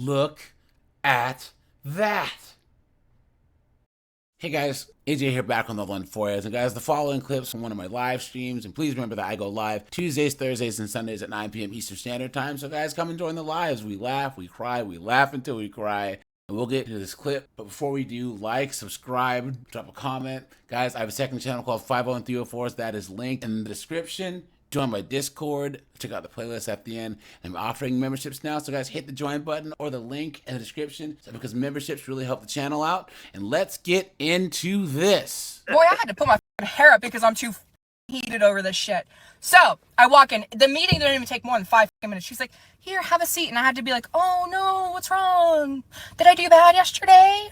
Look at that. Hey guys, AJ here back on the one for you. And guys, the following clips from one of my live streams, and please remember that I go live Tuesdays, Thursdays, and Sundays at 9 p.m. Eastern Standard Time. So guys, come and join the lives. We laugh, we cry, we laugh until we cry. And we'll get into this clip, but before we do, like, subscribe, drop a comment. Guys, I have a second channel called 50304s that is linked in the description. Join my Discord, check out the playlist at the end. I'm offering memberships now, so guys, hit the join button or the link in the description because memberships really help the channel out. And let's get into this. Boy, I had to put my hair up because I'm too heated over this shit. So, I walk in. The meeting didn't even take more than 5 minutes. She's like, here, have a seat. And I had to be like, oh no, what's wrong? Did I do bad yesterday?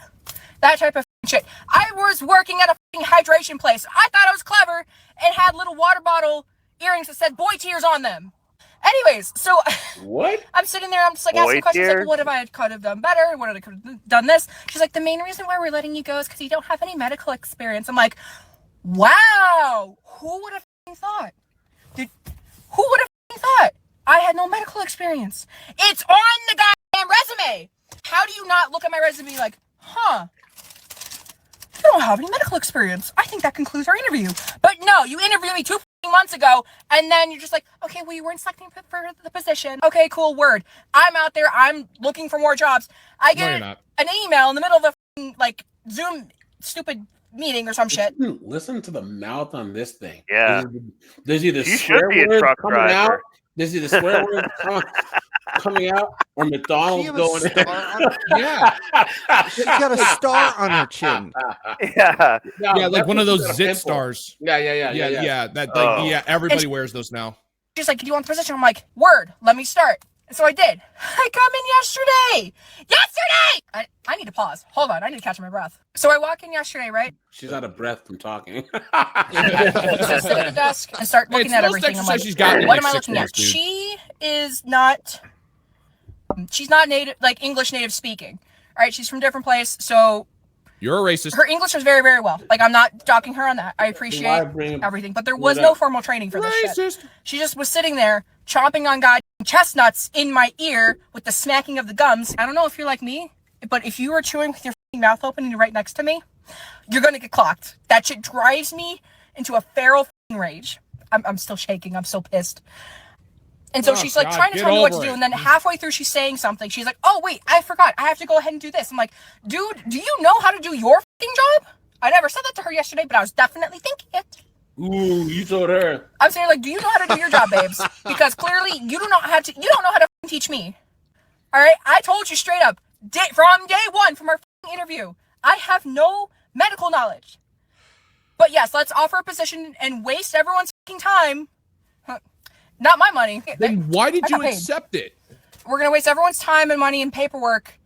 That type of shit. I was working at a hydration place. I thought I was clever and had little water bottle earrings that said boy tears on them. Anyways, so what? I'm sitting there, I'm just like asking questions like, what if I could have done better? What if I could have done this? She's like, the main reason why we're letting you go is because you don't have any medical experience. I'm like, wow, who would have thought? Who would have thought? I had no medical experience. It's on the goddamn resume. How do you not look at my resume like, huh? You don't have any medical experience. I think that concludes our interview. But no, you interviewed me 2 months ago, and then you're just like, okay, well, you weren't selecting for the position. Okay, cool, word. I'm out there. I'm looking for more jobs. I get an email in the middle of a like Zoom stupid meeting or some shit. Listen to the mouth on this thing. Yeah. There's either swear words coming out. There's either swear words coming out or McDonald's going in. Yeah. She's got a star on her chin. Yeah. No, yeah, like one of those zit stars. Yeah. That like, everybody wears those now. She's like, do you want the position? I'm like, word, let me start. And so I did. I come in yesterday. I need to pause. Hold on, I need to catch my breath. So I walk in yesterday, right? She's out of breath from talking. So I sit at the desk and start looking at everything. I'm like, what am I looking at? She is not. She's not native, like English native speaking. All right, she's from a different place, so you're a racist. Her English was very, very well. Like, I'm not docking her on that. I appreciate everything, but there was no formal training for this shit. She just was sitting there chomping on goddamn chestnuts in my ear with the smacking of the gums. I don't know if you're like me, but if you were chewing with your mouth open and you're right next to me, you're gonna get clocked. That shit drives me into a feral rage. I'm still shaking. I'm so pissed. And so she's like trying to tell me what to do. And then halfway through, she's saying something. She's like, oh, wait, I forgot. I have to go ahead and do this. I'm like, dude, do you know how to do your job? I never said that to her yesterday, but I was definitely thinking it. Ooh, you told her. I'm saying, like, do you know how to do your job, babes? Because clearly you don't know how to teach me. All right. I told you straight up from day one, from our interview, I have no medical knowledge. But yes, let's offer a position and waste everyone's time. Not my money. Then why did you accept it? We're going to waste everyone's time and money and paperwork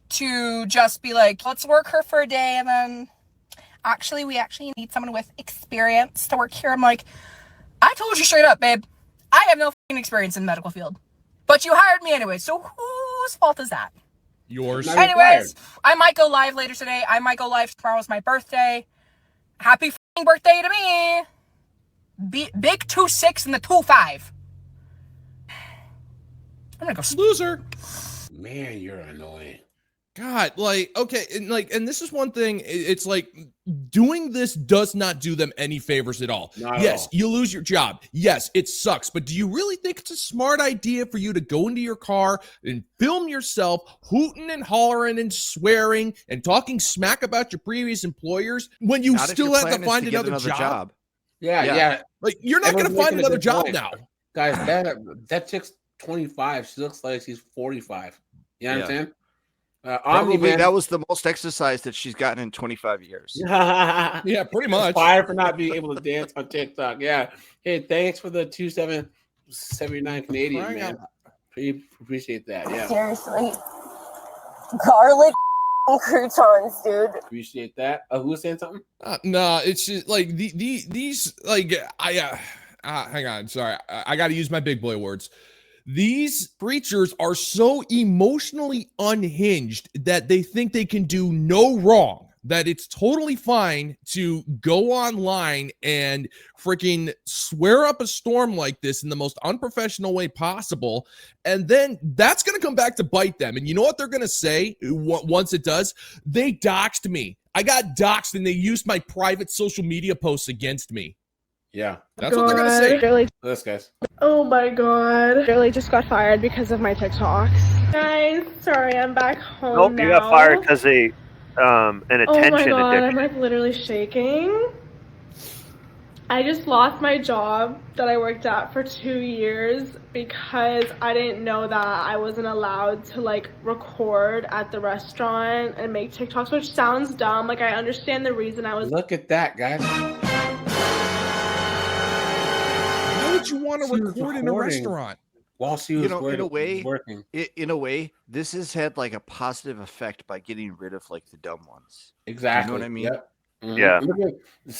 to just be like, let's work her for a day. And then we actually need someone with experience to work here. I'm like, I told you straight up, babe, I have no experience in the medical field, but you hired me anyway. So whose fault is that? Yours. Anyways, I might go live later today. I might go live tomorrow's my birthday. Happy birthday to me. Big 2-6 and the 2-5. I'm gonna go loser. Man, you're annoying. God, like, okay, and this is one thing. It's like doing this does not do them any favors at all. Yes, you lose your job. Yes, it sucks. But do you really think it's a smart idea for you to go into your car and film yourself hooting and hollering and swearing and talking smack about your previous employers when you still have to find another job? Yeah. Like, you're not going to find another job now, guys. That chick's 25. She looks like she's 45. You know what I'm saying? Probably that was the most exercise that she's gotten in 25 years. Yeah, pretty much. Fired for not being able to dance on TikTok. Yeah. Hey, thanks for the 2,779 Canadian, man. Appreciate that. Yeah. Seriously. Garlic croutons, dude. Appreciate that. Who was saying something? No, it's just like these like hang on, sorry. I got to use my big boy words. These preachers are so emotionally unhinged that they think they can do no wrong. that it's totally fine to go online and freaking swear up a storm like this in the most unprofessional way possible. And then that's going to come back to bite them. And you know what they're going to say once it does? They doxed me. I got doxed and they used my private social media posts against me. Yeah. That's what they're going to say. Really, This guys. oh my god. Really just got fired because of my TikToks. Guys, sorry, I'm back home Nope, now. you got fired because of an attention Oh my god, addiction. I'm like literally shaking. I just lost my job that I worked at for 2 years because I didn't know that I wasn't allowed to like record at the restaurant and make TikToks, which sounds dumb. Like I understand the reason I was. Look at that, guys. Why would you want to record in a restaurant? While she was In a way, working. In a way, this has had like a positive effect by getting rid of like the dumb ones. Exactly. You know what I mean? Yep. Mm-hmm. Yeah. Look at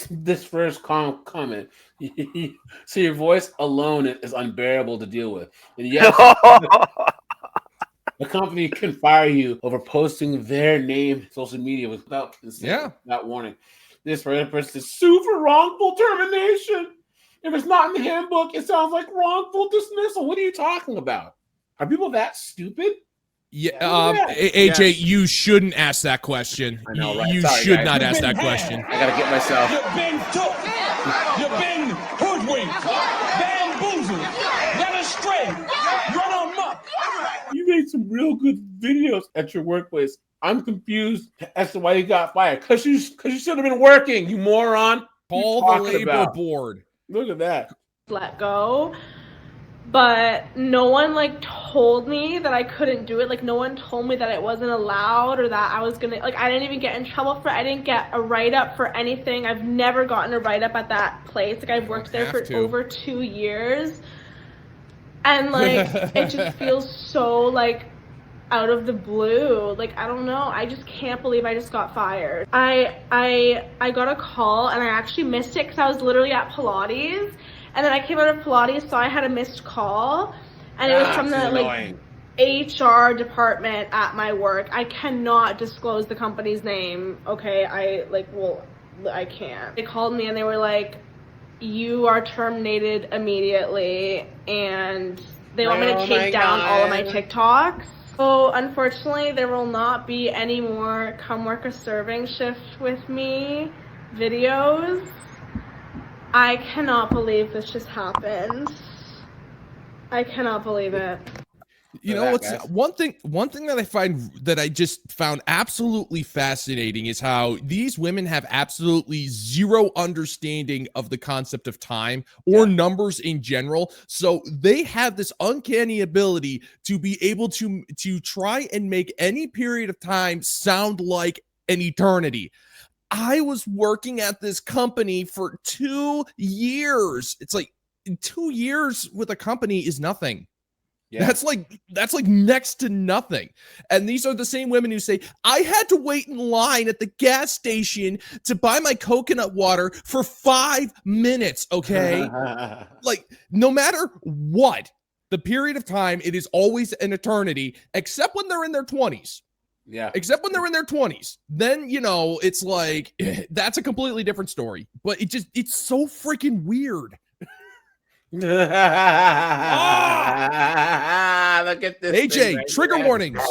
this first comment. So your voice alone is unbearable to deal with. And yes, the company can fire you over posting their name social media without consent, without warning. This person says, sue for wrongful termination. If it's not in the handbook, it sounds like wrongful dismissal. What are you talking about? Are people that stupid? Yeah, AJ, yes. You shouldn't ask that question. I know, right? You Sorry, should guys. not ask that question. I gotta get myself. You've been took. You've been hoodwinked, bamboozled, led astray, run amok. You made some real good videos at your workplace. I'm confused as to why you got fired. Because you should have been working, you moron. Call the labor board. Look at that. Let go. But no one like told me that I couldn't do it. Like no one told me that it wasn't allowed or that I was gonna, like I didn't even get in trouble for it. I didn't get a write-up for anything. I've never gotten a write-up at that place. Like I've worked there for over 2 years. And like it just feels so like out of the blue. Like I don't know. I just can't believe I just got fired. I got a call and I actually missed it because I was literally at Pilates. And then I came out of Pilates, so I had a missed call, and it was from the like HR department at my work. I cannot disclose the company's name. Okay, I can't. They called me and they were like, "You are terminated immediately," and they want me to take down all of my TikToks. So unfortunately, there will not be any more "Come Work a Serving Shift with Me" videos. I cannot believe this just happened. I cannot believe it. You know what's one thing that I find that I just found absolutely fascinating is how these women have absolutely zero understanding of the concept of time or numbers in general. So they have this uncanny ability to be able to try and make any period of time sound like an eternity. I was working at this company for 2 years. It's like 2 years with a company is nothing. Yeah. That's like next to nothing. And these are the same women who say, I had to wait in line at the gas station to buy my coconut water for 5 minutes. Okay. Like no matter what the period of time, it is always an eternity, except when they're in their 20s. Yeah. Except when they're in their 20s. Then, you know, it's like, that's a completely different story. But it's so freaking weird. Look at this. AJ, right trigger there. warnings.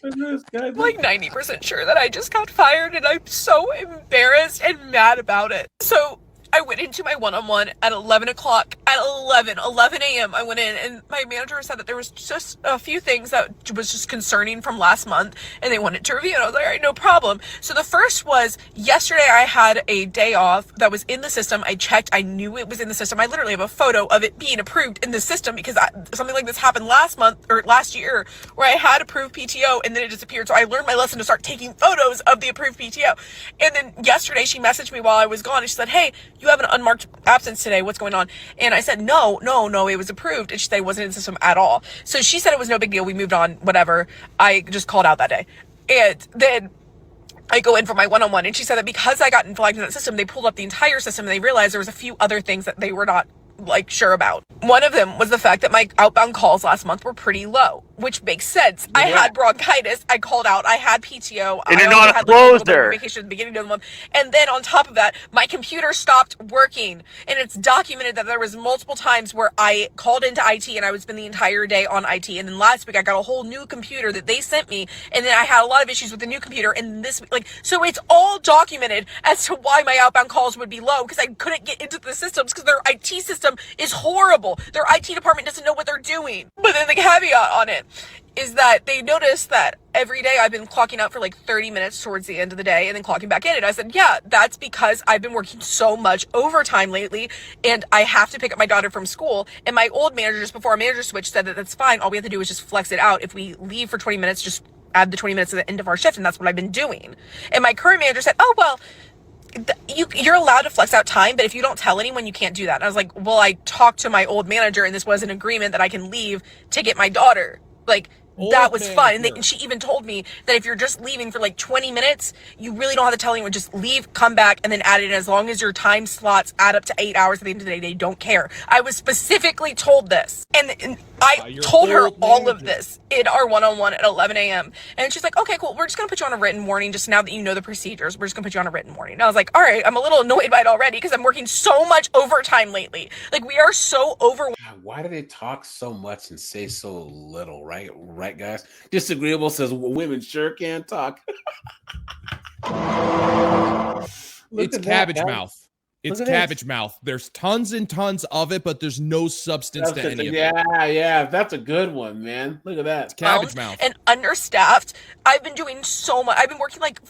I'm like 90% sure that I just got fired and I'm so embarrassed and mad about it. So I went into my one-on-one at 11 o'clock. At 11 a.m. I went in and my manager said that there was just a few things that was just concerning from last month and they wanted to review it. I was like, all right, no problem. So the first was yesterday I had a day off that was in the system. I checked. I knew it was in the system. I literally have a photo of it being approved in the system because something like this happened last month or last year where I had approved PTO and then it disappeared. So I learned my lesson to start taking photos of the approved PTO. And then yesterday she messaged me while I was gone and she said, hey, you have an unmarked absence today. What's going on? And I said, no, it was approved. And she said it wasn't in the system at all. So she said it was no big deal. We moved on, whatever. I just called out that day. And then I go in for my one-on-one and she said that because I got flagged in that system, they pulled up the entire system and they realized there was a few other things that they were not like sure about. One of them was the fact that my outbound calls last month were pretty low. which makes sense. I had bronchitis. I called out. I had PTO. And I you're also not had, a like, a little bit closer. of vacation at the beginning of the month. And then on top of that, my computer stopped working. And it's documented that there was multiple times where I called into IT and I would spend the entire day on IT. And then last week I got a whole new computer that they sent me. And then I had a lot of issues with the new computer. And this week, like, so it's all documented as to why my outbound calls would be low, because I couldn't get into the systems because their IT system is horrible. Their IT department doesn't know what they're doing. But then the caveat on it is that they noticed that every day I've been clocking out for like 30 minutes towards the end of the day and then clocking back in. And I said, yeah, that's because I've been working so much overtime lately and I have to pick up my daughter from school. And my old manager, just before our manager switch, said that that's fine. All we have to do is just flex it out. If we leave for 20 minutes, just add the 20 minutes at the end of our shift. And that's what I've been doing. And my current manager said, oh, well, you're allowed to flex out time, but if you don't tell anyone, you can't do that. And I was like, well, I talked to my old manager and this was an agreement that I can leave to get my daughter. Like, that was fun. And she even told me that if you're just leaving for like 20 minutes, you really don't have to tell anyone. Just leave, come back, and then add it in. As long as your time slots add up to 8 hours at the end of the day, they don't care. I was specifically told this. And I told her all of this in our one-on-one at 11 a.m. And she's like, okay, cool. We're just going to put you on a written warning. Just now that you know the procedures, we're just going to put you on a written warning. And I was like, all right, I'm a little annoyed by it already because I'm working so much overtime lately. Like, we are so overwhelmed. Why do they talk so much and say so little, right? Right, guys? Disagreeable says, well, women sure can talk. It's cabbage mouth. It's cabbage mouth. There's tons and tons of it, but there's no substance to any of it. Yeah, that's a good one, man. Look at that. It's cabbage mouth. And understaffed. I've been doing so much. I've been working like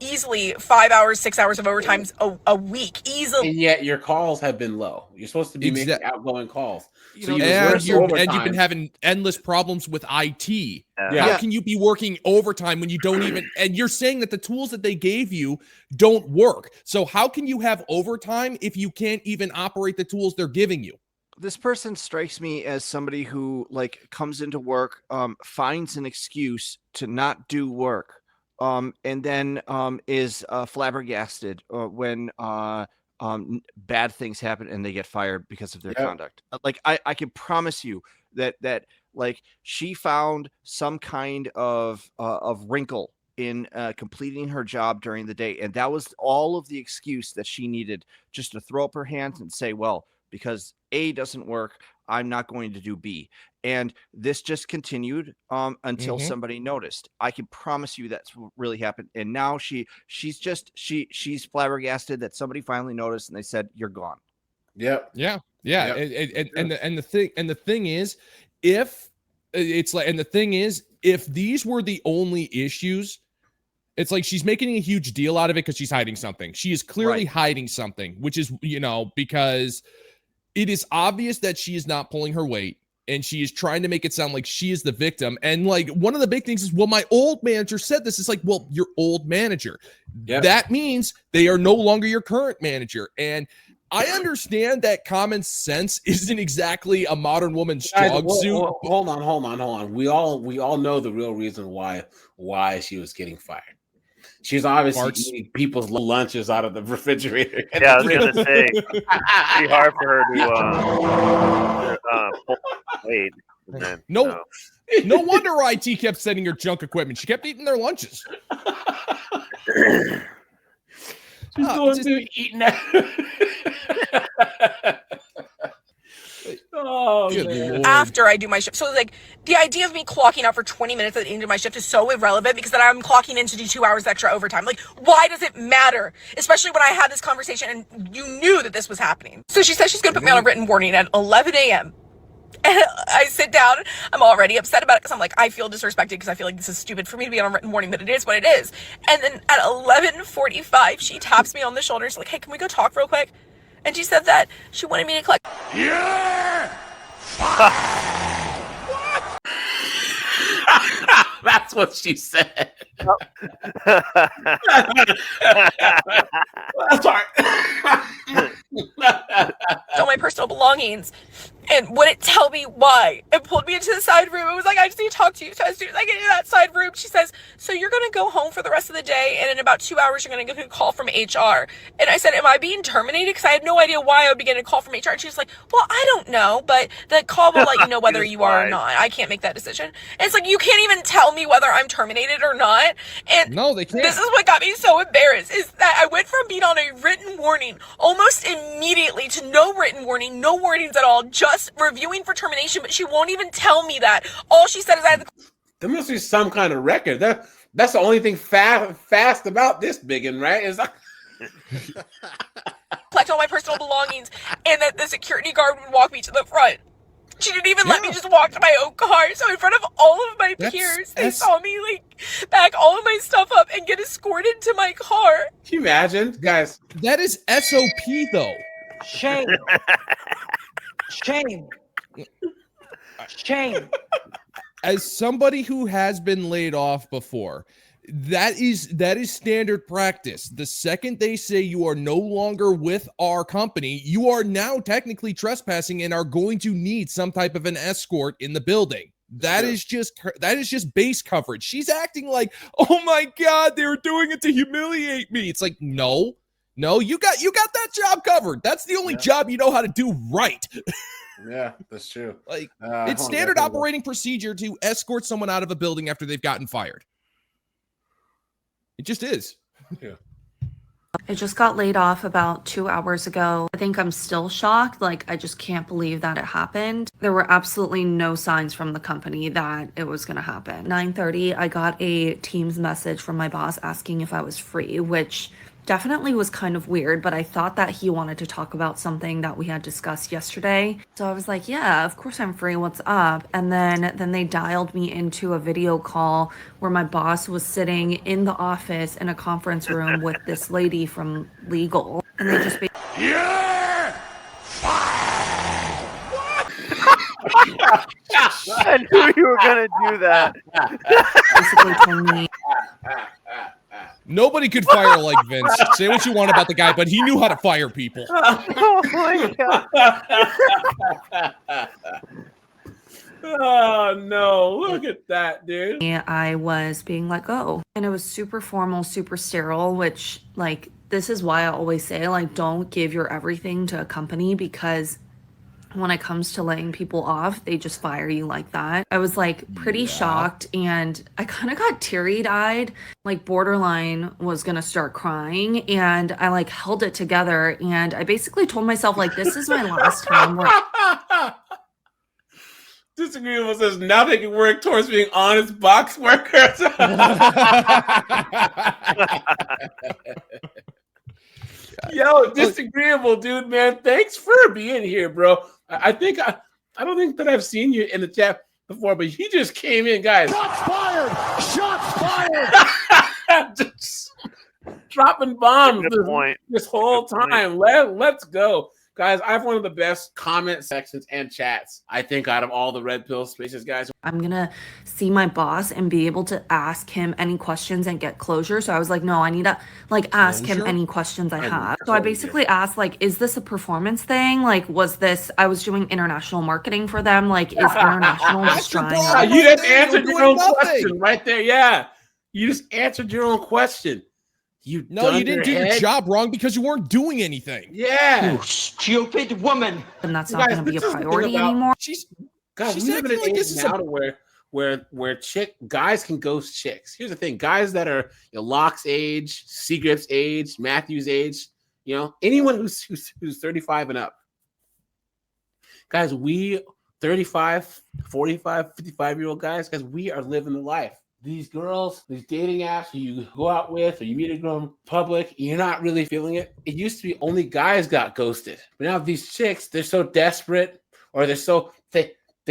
easily 5 hours, 6 hours of overtime a week. Easily. And yet your calls have been low. You're supposed to be making outgoing calls. And you've been having endless problems with IT. How can you be working overtime when you don't even, and you're saying that the tools that they gave you don't work. So how can you have overtime if you can't even operate the tools they're giving you? This person strikes me as somebody who like comes into work, finds an excuse to not do work, and then is flabbergasted when bad things happen and they get fired because of their conduct. Like I can promise you that like she found some kind of wrinkle in completing her job during the day, and that was all of the excuse that she needed, just to throw up her hands and say, well, because A doesn't work, I'm not going to do B. And this just continued until somebody noticed. I can promise you that's what really happened. And now she's flabbergasted that somebody finally noticed and they said, you're gone. And the thing is, if these were the only issues, it's like she's making a huge deal out of it because she's hiding something. She is clearly hiding something, which is, because it is obvious that she is not pulling her weight. And she is trying to make it sound like she is the victim. And like one of the big things is, well, my old manager said this. It's like, well, your old manager. That means they are no longer your current manager. And I understand that common sense isn't exactly a modern woman's strong suit. Hold on. We all know the real reason why she was getting fired. She's obviously eating people's lunches out of the refrigerator. Yeah, I was gonna say, it's pretty hard for her to pull weight. No wonder IT kept sending her junk equipment. She kept eating their lunches. She's going through eating that. After I do my shift. So like the idea of me clocking out for 20 minutes at the end of my shift is so irrelevant because then I'm clocking in to do 2 hours extra overtime. Like, why does it matter? Especially when I had this conversation and you knew that this was happening. So she says she's going to put me on a written warning at 11 a.m. And I sit down. I'm already upset about it because I'm like, I feel disrespected because I feel like this is stupid for me to be on a written warning, but it is what it is. And then at 11:45, she taps me on the shoulder. She's like, hey, can we go talk real quick? And she said that she wanted me to collect. Yeah! What? That's what she said. All my personal belongings. and wouldn't tell me why, and pulled me into the side room and was like, I just need to talk to you. So as soon as I get into that side room, she says, so you're going to go home for the rest of the day, and in about 2 hours, you're going to get a call from HR. And I said, am I being terminated? Because I had no idea why I would be getting a call from HR. And she's like, well, I don't know, but the call will let you know whether you are or not. I can't make that decision. And it's like, you can't even tell me whether I'm terminated or not. And no, they can't. This is what got me so embarrassed, is that I went from being on a written warning almost immediately to no written warning, no warnings at all, just reviewing for termination, but she won't even tell me that. All she said is I had the... There must be some kind of record. That's the only thing fast about this biggin, right? It's like... collect all my personal belongings, and that the security guard would walk me to the front. She didn't even let me just walk to my own car. So in front of all of my peers, they saw me like back all of my stuff up and get escorted to my car. Can you imagine, guys? That is SOP though. Shame. Shame. Shame. As somebody who has been laid off before, that is standard practice. The second they say you are no longer with our company, you are now technically trespassing and are going to need some type of an escort in the building. That is just base coverage. She's acting like, oh my God, they were doing it to humiliate me. It's like, no, you got that job covered. That's the only job you know how to do right. Yeah, that's true. Like, it's standard operating procedure to escort someone out of a building after they've gotten fired. It just is. Yeah. I just got laid off about 2 hours ago. I think I'm still shocked. Like, I just can't believe that it happened. There were absolutely no signs from the company that it was going to happen. 9:30, I got a Teams message from my boss asking if I was free, which definitely was kind of weird, but I thought that he wanted to talk about something that we had discussed yesterday. So I was like, yeah, of course I'm free. What's up? And then they dialed me into a video call where my boss was sitting in the office in a conference room with this lady from legal. And they just Yeah! I knew you were gonna do that. basically told me, nobody could fire like Vince. Say what you want about the guy, but he knew how to fire people. Oh my God. Oh no, look at that, dude. I was being let go. And it was super formal, super sterile, which, like, this is why I always say, like, don't give your everything to a company, because when it comes to laying people off, they just fire you like that. I was like pretty shocked, and I kind of got teary-eyed, like borderline was gonna start crying, and I like held it together, and I basically told myself, like, this is my last time where Disagreeable says now they can work towards being honest box workers. Yo, Disagreeable, dude, man. Thanks for being here, bro. I don't think that I've seen you in the chat before, but he just came in, guys. Shots fired! Shots fired! Just dropping bombs this whole Good point. time. Let's go. Guys, I have one of the best comment sections and chats, I think, out of all the Red Pill spaces, guys. I'm gonna see my boss and be able to ask him any questions and get closure. So I was like, no, I need to like ask him any questions I have. So I basically asked, like, is this a performance thing? Like, was this, I was doing international marketing for them. Like, is international just trying? You just answered your own question right there. Yeah. You just answered your own question. You didn't do your job wrong because you weren't doing anything. Yeah. You stupid woman. And that's not going to be a priority anymore. She's living in an age now to where guys can ghost chicks. Here's the thing: guys that are Locke's age, Seagrip's age, Matthew's age, anyone who's 35 and up. Guys, we 35, 45, 55-year-old guys, we are living the life. These girls, these dating apps you go out with or you meet a girl in public, you're not really feeling it. It used to be only guys got ghosted. But now these chicks, they're so desperate, or they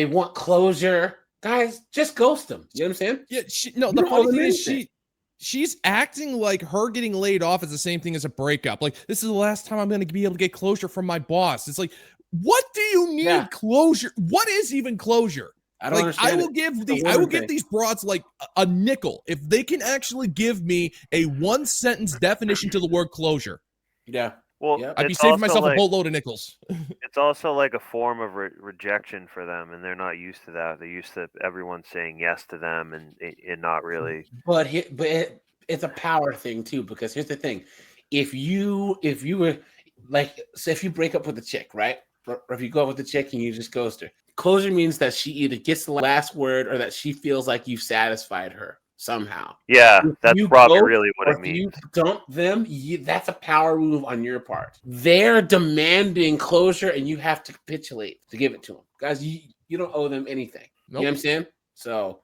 want closure. Guys, just ghost them. You know what I'm saying? Yeah, the funny thing is she's acting like her getting laid off is the same thing as a breakup. Like, this is the last time I'm going to be able to get closure from my boss. It's like, what do you need closure? What is even closure? I don't understand. I will give these broads like a nickel if they can actually give me a one sentence definition to the word closure. Yeah. Well, Yep. I'd be it's saving also myself a like boatload of nickels. it's also like a form of rejection for them, and they're not used to that. They're used to everyone saying yes to them, and not really. But it's a power thing too, because here's the thing: if you were like, say, if you break up with a chick, right, or if you go up with a chick and you just ghost her, closure means that she either gets the last word or that she feels like you've satisfied her somehow. Yeah, If that's you probably ghost really what or it if you means. dump them, that's a power move on your part. They're demanding closure, and you have to capitulate to give it to them, guys. You don't owe them anything. You know what I'm saying? So.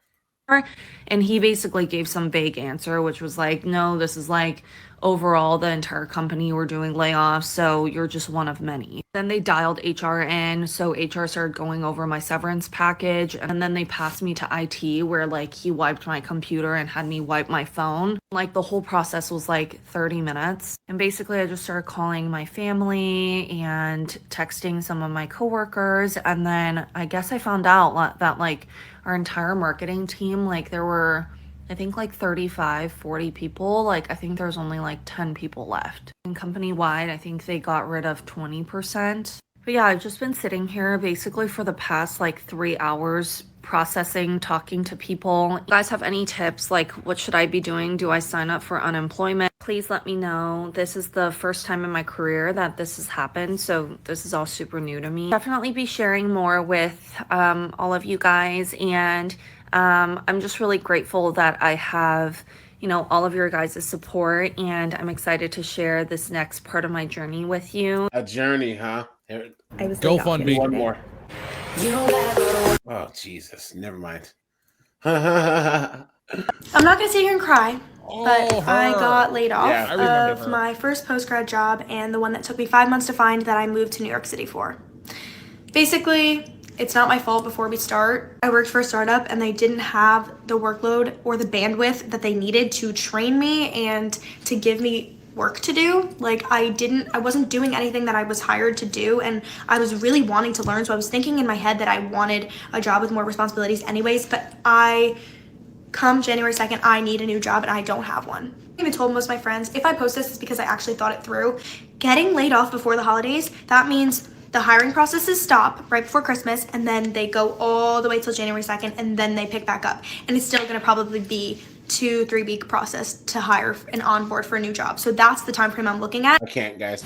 And he basically gave some vague answer, which was like, no, this is like overall the entire company were doing layoffs, so you're just one of many. Then they dialed HR in, so HR started going over my severance package, and then they passed me to IT, where like he wiped my computer and had me wipe my phone. Like the whole process was like 30 minutes. And basically I just started calling my family and texting some of my coworkers, and then I guess I found out that like our entire marketing team, like there were, I think like 35, 40 people. Like I think there's only like 10 people left. And company wide, I think they got rid of 20%. But yeah, I've just been sitting here basically for the past like 3 hours processing, talking to people. You guys have any tips? Like, what should I be doing? Do I sign up for unemployment? Please let me know. This is the first time in my career that this has happened, so this is all super new to me. Definitely be sharing more with all of you guys, and I'm just really grateful that I have, you know, all of your guys' support, and I'm excited to share this next part of my journey with you. A journey, huh? I was Go laid off fund me. One yesterday. more. Oh, Jesus. Never mind. Oh, I'm not gonna sit here and cry, but Oh, I her. got laid off Yeah. I remember of her. my first post-grad job and the one that took me 5 months to find that I moved to New York City for. Basically, it's not my fault before we start. I worked for a startup and they didn't have the workload or the bandwidth that they needed to train me and to give me work to do. Like I wasn't doing anything that I was hired to do, and I was really wanting to learn, so I was thinking in my head that I wanted a job with more responsibilities anyways, but come January 2nd, I need a new job and I don't have one. I even told most of my friends, if I post this, it's because I actually thought it through. Getting laid off before the holidays, that means the hiring processes stop right before Christmas, and then they go all the way till January 2nd, and then they pick back up. And it's still gonna probably be 2-3 week process to hire and onboard for a new job. So that's the time frame I'm looking at. I can't, guys.